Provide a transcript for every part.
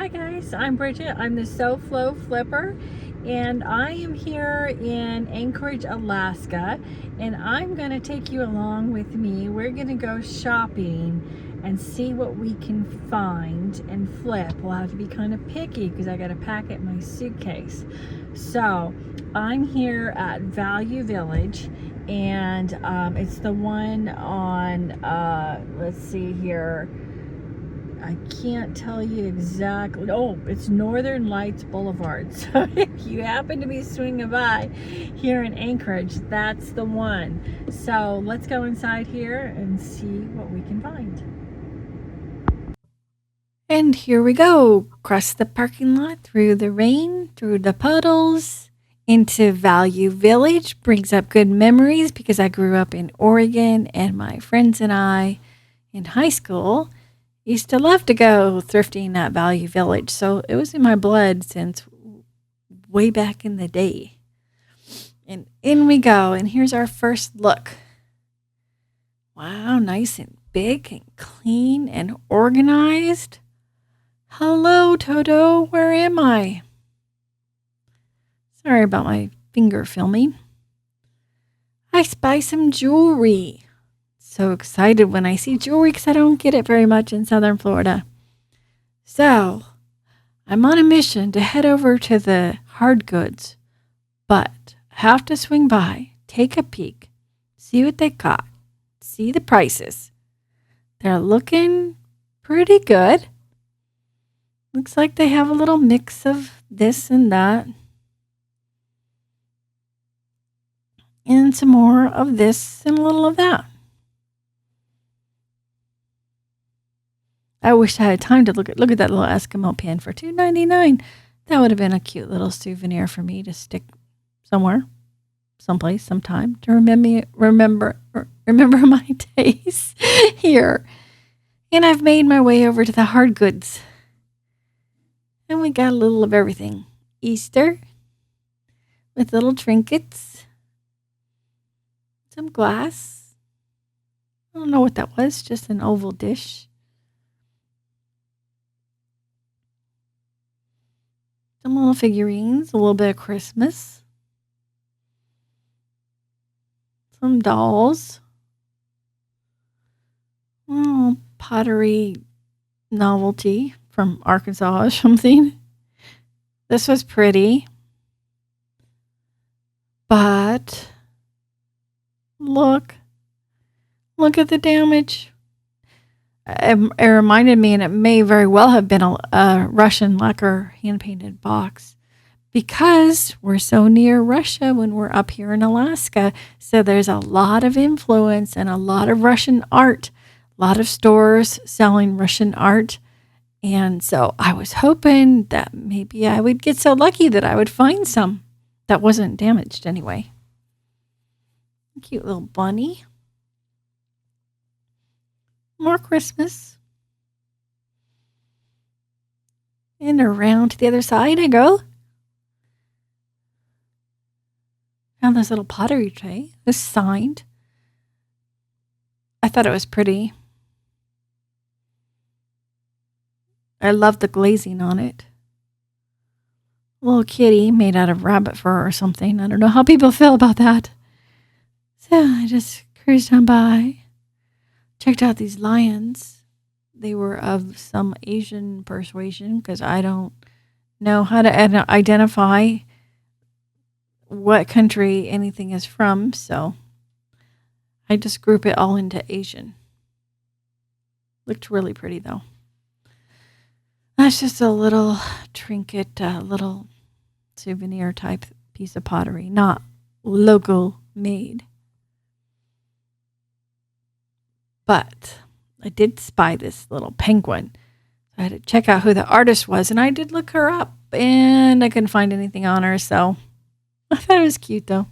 Hi guys, I'm Bridget. I'm the SoFlo Flipper, and I am here in Anchorage, Alaska, and I'm going to take you along with me. We're going to go shopping and see what we can find and flip. We'll have to be kind of picky because I got to pack it in my suitcase. So I'm here at Value Village, and it's the one on, let's see here, I can't tell you exactly. Oh, it's Northern Lights Boulevard. So if you happen to be swinging by here in Anchorage, that's the one. So let's go inside here and see what we can find. And here we go. Across the parking lot, through the rain, through the puddles, into Value Village. Brings up good memories because I grew up in Oregon, and my friends and I in high school used to love to go thrifting at Value Village. So it was in my blood since way back in the day. And in we go. And here's our first look. Wow, nice and big and clean and organized. Hello, Toto. Where am I? Sorry about my finger filming. I spy some jewelry. So excited when I see jewelry because I don't get it very much in Southern Florida. So I'm on a mission to head over to the hard goods, but I have to swing by, take a peek, see what they got, see the prices. They're looking pretty good. Looks like they have a little mix of this and that, and some more of this and a little of that. I wish I had time to look at that little Eskimo pin for $2.99. That would have been a cute little souvenir for me to stick somewhere, someplace, sometime to remember my days here. And I've made my way over to the hard goods, and we got a little of everything. Easter with little trinkets, some glass. I don't know what that was, just an oval dish. Some little figurines, a little bit of Christmas, some dolls, pottery novelty from Arkansas or something. This was pretty, but look at the damage. It reminded me, and it may very well have been a Russian lacquer hand-painted box because we're so near Russia when we're up here in Alaska. So there's a lot of influence and a lot of Russian art, a lot of stores selling Russian art. And so I was hoping that maybe I would get so lucky that I would find some that wasn't damaged anyway. Cute little bunny. More Christmas. And around to the other side I go. Found this little pottery tray. It was signed. I thought it was pretty. I love the glazing on it. A little kitty made out of rabbit fur or something. I don't know how people feel about that. So I just cruised on by. Checked out these lions. They were of some Asian persuasion because I don't know how to identify what country anything is from. So I just group it all into Asian. Looked really pretty though. That's just a little trinket, little souvenir type piece of pottery, not local made. But I did spy this little penguin. I had to check out who the artist was, and I did look her up, and I couldn't find anything on her, so I thought it was cute, though.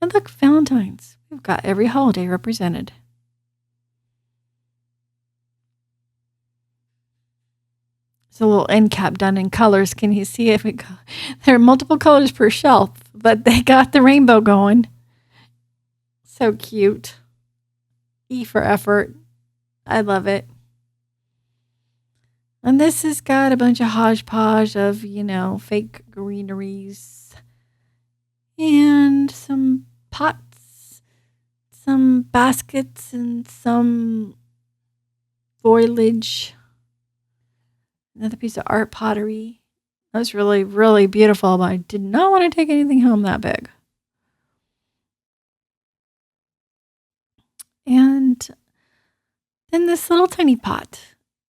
And look, Valentine's. We've got every holiday represented. It's a little end cap done in colors. Can you see if there are multiple colors per shelf, but they got the rainbow going. So cute. E for effort. I love it. And this has got a bunch of hodgepodge of, fake greeneries and some pots, some baskets, and some foliage. Another piece of art pottery. That was really, really beautiful, but I did not want to take anything home that big. And then this little tiny pot.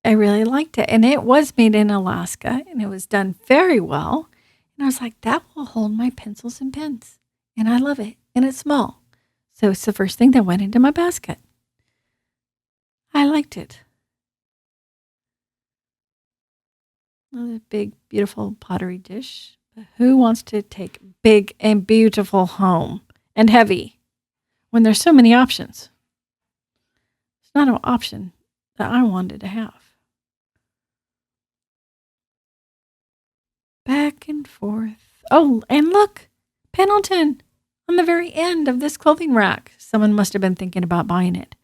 I really liked it. And it was made in Alaska and it was done very well. And I was like, that will hold my pencils and pens. And I love it. And it's small. So it's the first thing that went into my basket. I liked it. Another big, beautiful pottery dish. But who wants to take big and beautiful home and heavy when there's so many options? It's not an option that I wanted to have. Back and forth. Oh, and look, Pendleton on the very end of this clothing rack. Someone must have been thinking about buying it,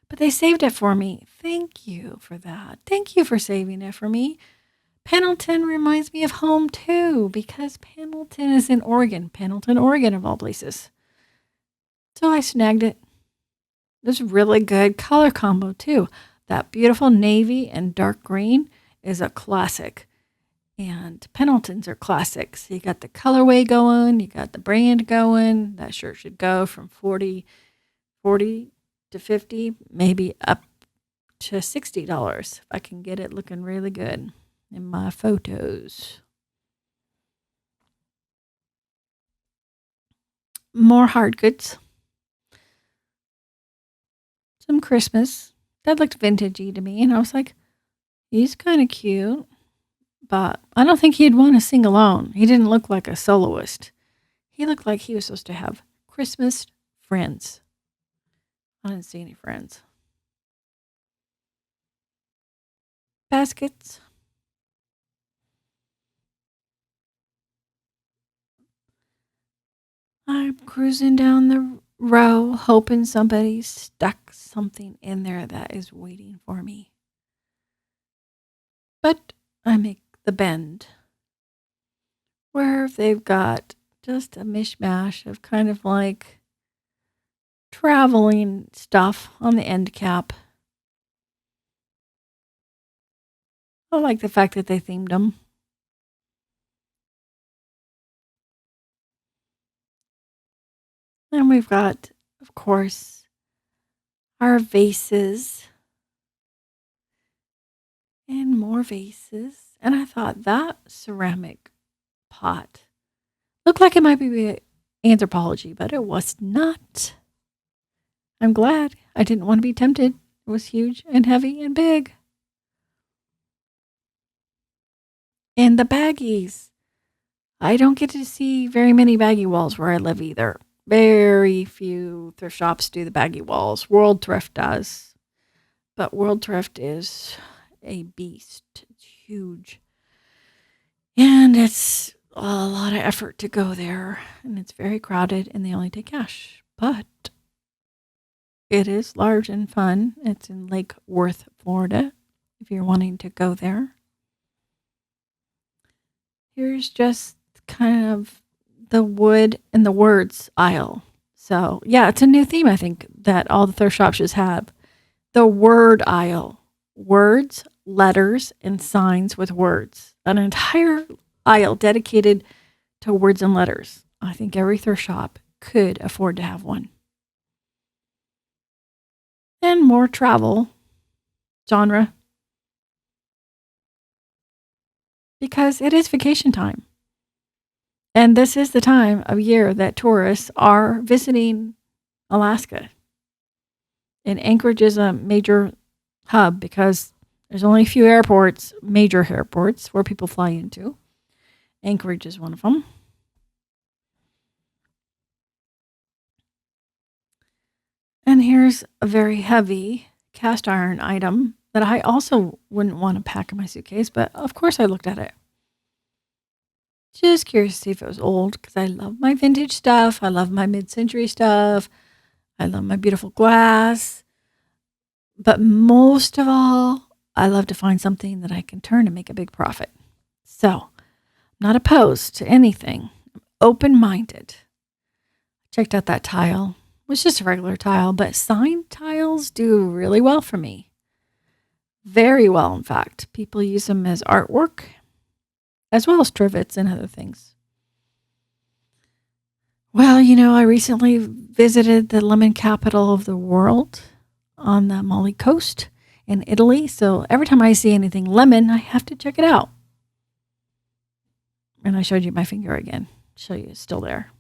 but they saved it for me. Thank you for that. Thank you for saving it for me. Pendleton reminds me of home too, because Pendleton is in Oregon. Pendleton, Oregon, of all places. So I snagged it. It's really good color combo too. That beautiful navy and dark green is a classic. And Pendletons are classics. You got the colorway going, you got the brand going. That shirt should go from 40 to 50, maybe up to $60 if I can get it looking really good in my photos. More hard goods. Some Christmas. That looked vintagey to me. And I was like, he's kind of cute. But I don't think he'd want to sing alone. He didn't look like a soloist. He looked like he was supposed to have Christmas friends. I didn't see any friends. Baskets. I'm cruising down the row, hoping somebody stuck something in there that is waiting for me. But I make the bend where they've got just a mishmash of kind of like traveling stuff on the end cap. I like the fact that they themed them. And we've got, of course, our vases and more vases. And I thought that ceramic pot looked like it might be anthropology, but it was not. I'm glad. I didn't want to be tempted. It was huge and heavy and big. And the baggies. I don't get to see very many baggy walls where I live either. Very few thrift shops do the baggy walls. World Thrift does. But World Thrift is a beast. It's huge. And it's a lot of effort to go there. And it's very crowded and they only take cash. But it is large and fun. It's in Lake Worth, Florida, if you're wanting to go there. Here's just kind of the wood and the words aisle. So, yeah, it's a new theme, I think, that all the thrift shops should have. The word aisle. Words, letters, and signs with words. An entire aisle dedicated to words and letters. I think every thrift shop could afford to have one. And more travel genre. Because it is vacation time. And this is the time of year that tourists are visiting Alaska. And Anchorage is a major hub because there's only a few airports, major airports, where people fly into. Anchorage is one of them. And here's a very heavy cast iron item that I also wouldn't want to pack in my suitcase, but of course I looked at it. Just curious to see if it was old because I love my vintage stuff. I love my mid-century stuff. I love my beautiful glass. But most of all, I love to find something that I can turn and make a big profit. So, I'm not opposed to anything. I'm open-minded. Checked out that tile. It was just a regular tile, but signed tiles do really well for me. Very well, in fact. People use them as artwork, as well as trivets and other things. Well, I recently visited the lemon capital of the world on the Amalfi Coast in Italy. So every time I see anything lemon, I have to check it out. And I showed you my finger again. Show you it's still there.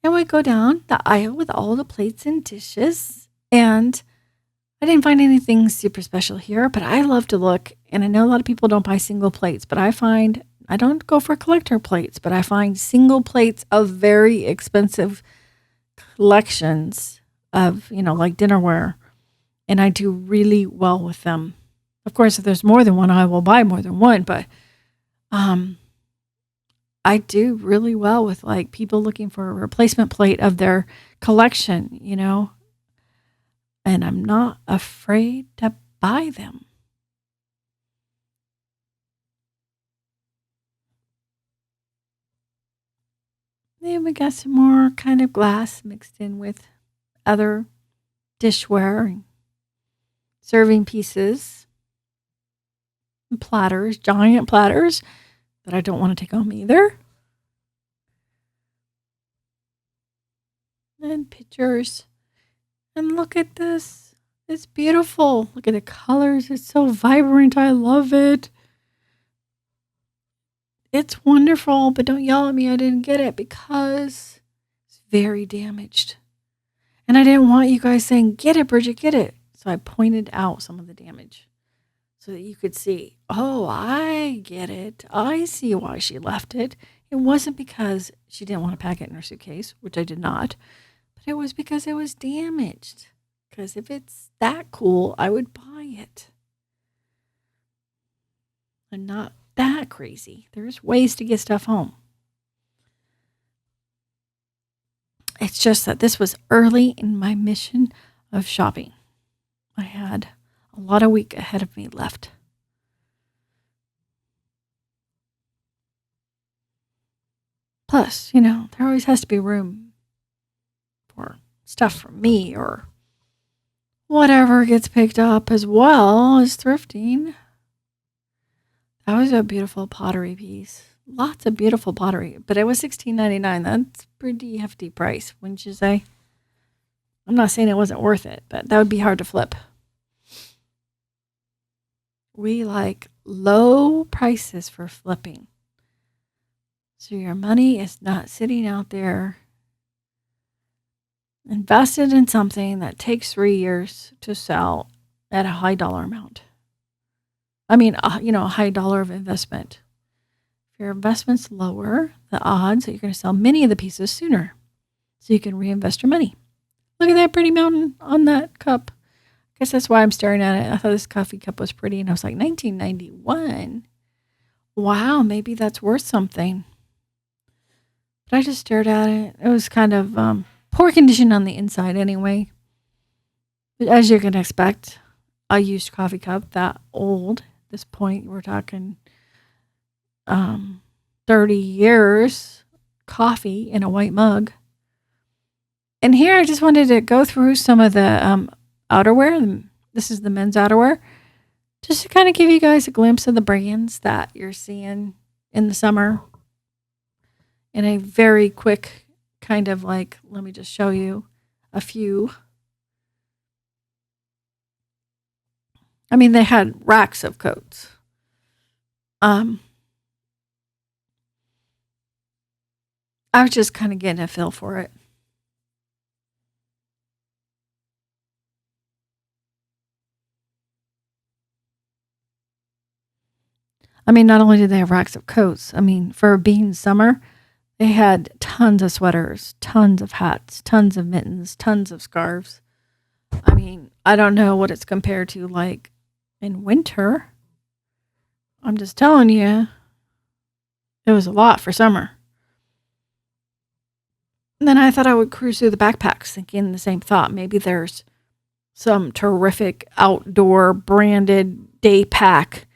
And we go down the aisle with all the plates and dishes. And I didn't find anything super special here, but I love to look. And I know a lot of people don't buy single plates, but I don't go for collector plates, but I find single plates of very expensive collections of, like dinnerware. And I do really well with them. Of course, if there's more than one, I will buy more than one, but I do really well with like people looking for a replacement plate of their collection, and I'm not afraid to buy them. Then we got some more kind of glass mixed in with other dishware and serving pieces and platters, giant platters that I don't want to take home either. And pictures. And look at this. It's beautiful. Look at the colors. It's so vibrant. I love it. It's wonderful, but don't yell at me. I didn't get it because it's very damaged. And I didn't want you guys saying, get it, Bridget, get it. So I pointed out some of the damage so that you could see, oh, I get it. I see why she left it. It wasn't because she didn't want to pack it in her suitcase, which I did not, but it was because it was damaged. Because if it's that cool, I would buy it. I'm not that crazy. There's ways to get stuff home. It's just that this was early in my mission of shopping. I had a lot of week ahead of me left. Plus, there always has to be room for stuff from me or whatever gets picked up as well as thrifting. That was a beautiful pottery piece. Lots of beautiful pottery, but it was $16.99. That's a pretty hefty price, wouldn't you say? I'm not saying it wasn't worth it, but that would be hard to flip. We like low prices for flipping. So your money is not sitting out there invested in something that takes 3 years to sell at a high dollar amount. I mean, a high dollar of investment. If your investment's lower, the odds that you're going to sell many of the pieces sooner. So you can reinvest your money. Look at that pretty mountain on that cup. I guess that's why I'm staring at it. I thought this coffee cup was pretty, and I was like, 1991. Wow, maybe that's worth something. But I just stared at it. It was kind of poor condition on the inside anyway. But as you can expect, a used coffee cup that old. At this point, we're talking 30 years coffee in a white mug. And here I just wanted to go through some of the outerwear. This is the men's outerwear. Just to kind of give you guys a glimpse of the brands that you're seeing in the summer. In a very quick kind of like, let me just show you a few. I mean, they had racks of coats. I was just kind of getting a feel for it. I mean, not only did they have racks of coats, I mean, for being summer, they had tons of sweaters, tons of hats, tons of mittens, tons of scarves. I mean, I don't know what it's compared to like in winter. I'm just telling you, it was a lot for summer. And then I thought I would cruise through the backpacks, thinking the same thought. Maybe there's some terrific outdoor branded day pack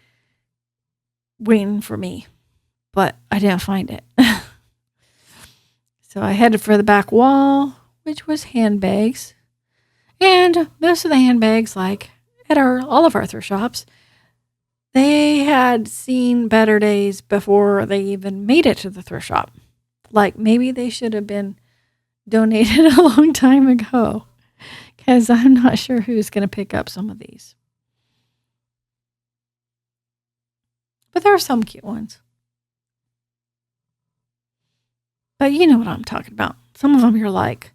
waiting for me, but I didn't find it. So I headed for the back wall, which was handbags. And most of the handbags, like at all of our thrift shops, they had seen better days before they even made it to the thrift shop. Like maybe they should have been donated a long time ago, because I'm not sure who's going to pick up some of these. But there are some cute ones. But you know what I'm talking about. Some of them you're like,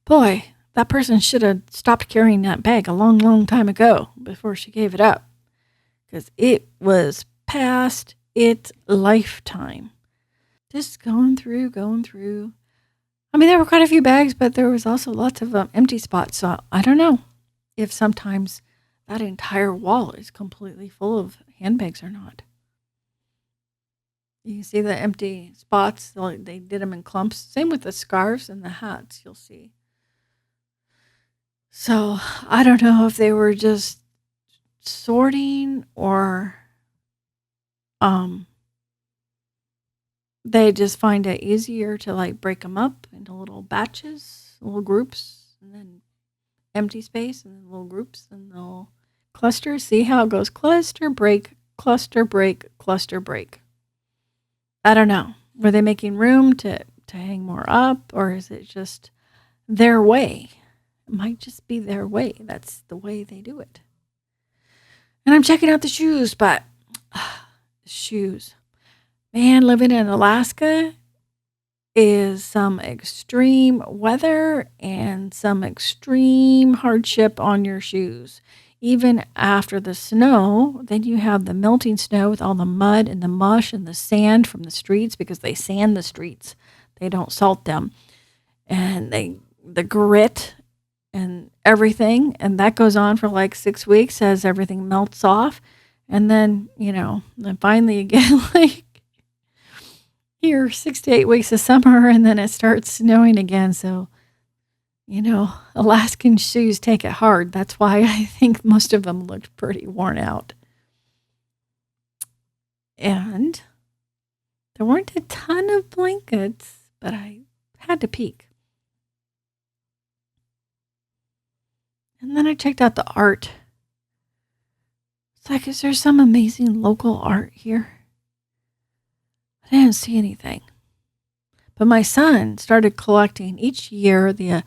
boy, that person should have stopped carrying that bag a long, long time ago before she gave it up, because it was past its lifetime. Just going through. I mean, there were quite a few bags, but there was also lots of empty spots. So I don't know if sometimes that entire wall is completely full of handbags or not. You can see the empty spots. They did them in clumps. Same with the scarves and the hats, you'll see. So I don't know if they were just sorting or they just find it easier to like break them up into little batches, little groups, and then empty space, and then little groups, and they'll cluster. See how it goes? Cluster, break, cluster, break, cluster, break. I don't know. Were they making room to hang more up, or is it just their way? It might just be their way. That's the way they do it. And I'm checking out the shoes, but shoes. Man, living in Alaska is some extreme weather and some extreme hardship on your shoes. Even after the snow, then you have the melting snow with all the mud and the mush and the sand from the streets, because they sand the streets. They don't salt them. And the grit and everything. And that goes on for like 6 weeks as everything melts off. And then, then finally you get like here 6 to 8 weeks of summer, and then it starts snowing again. So, Alaskan shoes take it hard. That's why I think most of them looked pretty worn out. And there weren't a ton of blankets, but I had to peek. And then I checked out the art. It's like, is there some amazing local art here? I didn't see anything. But my son started collecting. Each year, the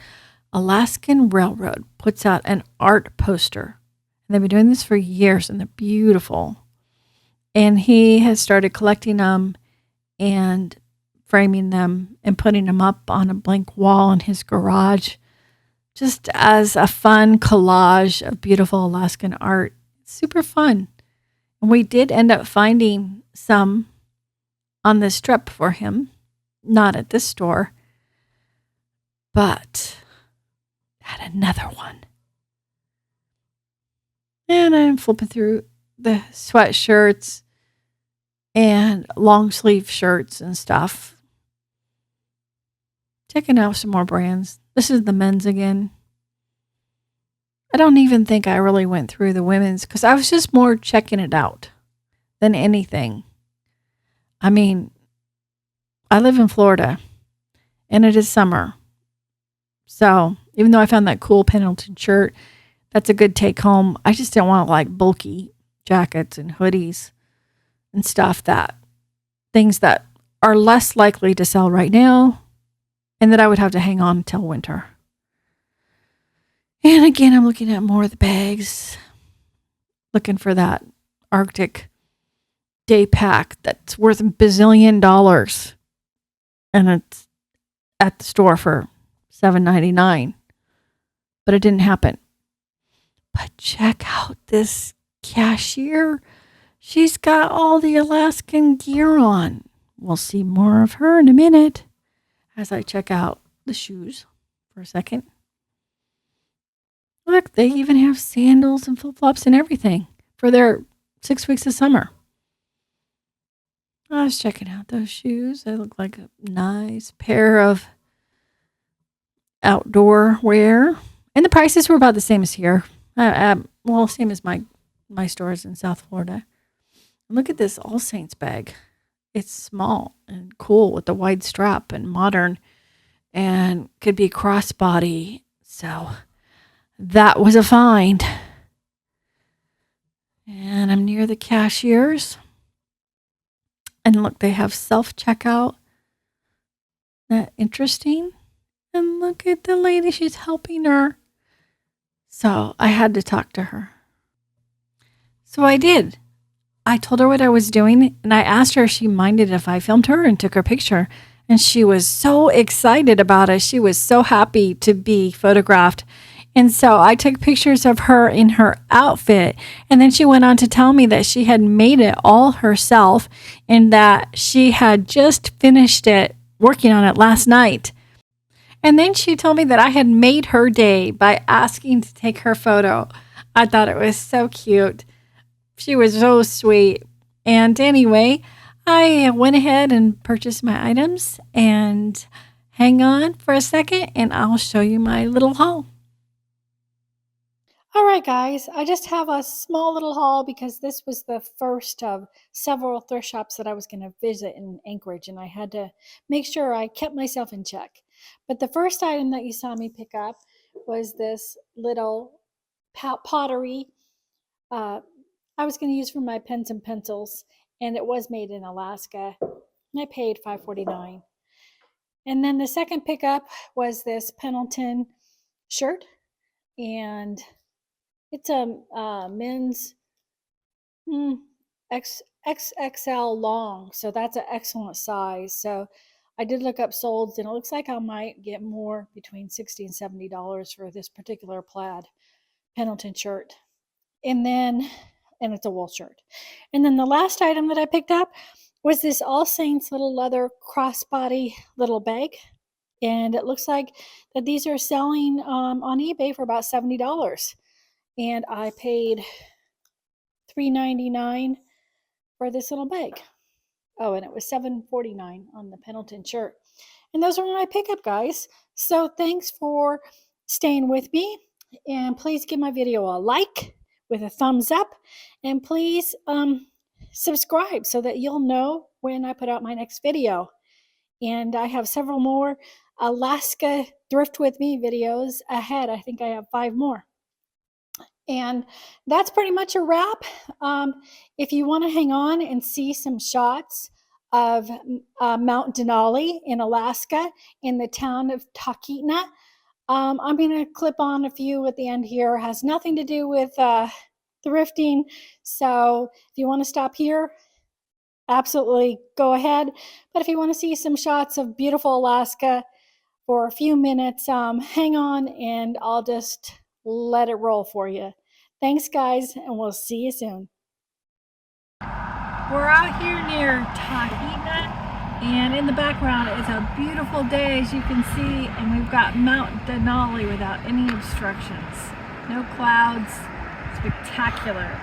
Alaskan Railroad puts out an art poster. And they've been doing this for years, and they're beautiful. And he has started collecting them and framing them and putting them up on a blank wall in his garage, just as a fun collage of beautiful Alaskan art. Super fun. And we did end up finding some on this trip for him, not at this store, but at another one. And I'm flipping through the sweatshirts and long sleeve shirts and stuff. Checking out some more brands. This is the men's again. I don't even think I really went through the women's, because I was just more checking it out than anything. I mean, I live in Florida, and it is summer. So even though I found that cool Pendleton shirt, that's a good take home, I just didn't want like bulky jackets and hoodies and stuff, things that are less likely to sell right now and that I would have to hang on until winter. And again, I'm looking at more of the bags, looking for that Arctic day pack that's worth $1 bazillion, and it's at the store for $7.99, but it didn't happen. But check out this cashier. She's got all the Alaskan gear on. We'll see more of her in a minute as I check out the shoes for a second. Look, they even have sandals and flip-flops and everything for their 6 weeks of summer. I was checking out those shoes. They look like a nice pair of outdoor wear. And the prices were about the same as here. Well, same as my stores in South Florida. Look at this All Saints bag. It's small and cool with the wide strap and modern and could be crossbody. So that was a find. And I'm near the cashiers. And look, they have self-checkout. That interesting. And look at the lady, she's helping her. So I had to talk to her. So I did. I told her what I was doing, and I asked her if she minded if I filmed her and took her picture. And she was so excited about it. She was so happy to be photographed. And so I took pictures of her in her outfit. And then she went on to tell me that she had made it all herself and that she had just finished it, working on it last night. And then she told me that I had made her day by asking to take her photo. I thought it was so cute. She was so sweet. And anyway, I went ahead and purchased my items. And hang on for a second and I'll show you my little haul. All right, guys, I just have a small little haul because this was the first of several thrift shops that I was going to visit in Anchorage, and I had to make sure I kept myself in check. But the first item that you saw me pick up was this little pottery I was going to use for my pens and pencils, and it was made in Alaska. I paid $5.49. And then the second pickup was this Pendleton shirt, and it's a men's XXL long, so that's an excellent size. So I did look up solds, and it looks like I might get more between $60 and $70 for this particular plaid Pendleton shirt. And it's a wool shirt. And then the last item that I picked up was this All Saints little leather crossbody little bag. And it looks like that these are selling on eBay for about $70. And I paid $3.99 for this little bag. Oh, and it was $7.49 on the Pendleton shirt. And those are my pickup, guys. So thanks for staying with me. And please give my video a like with a thumbs up. And please subscribe so that you'll know when I put out my next video. And I have several more Alaska Thrift With Me videos ahead. I think I have 5 more. And that's pretty much a wrap. If you want to hang on and see some shots of Mount Denali in Alaska in the town of Talkeetna, I'm going to clip on a few at the end here. It has nothing to do with thrifting. So if you want to stop here, absolutely go ahead. But if you want to see some shots of beautiful Alaska for a few minutes, hang on and I'll just let it roll for you. Thanks, guys, and we'll see you soon. We're out here near Talkeetna, and in the background is a beautiful day, as you can see, and we've got Mount Denali without any obstructions. No clouds. Spectacular.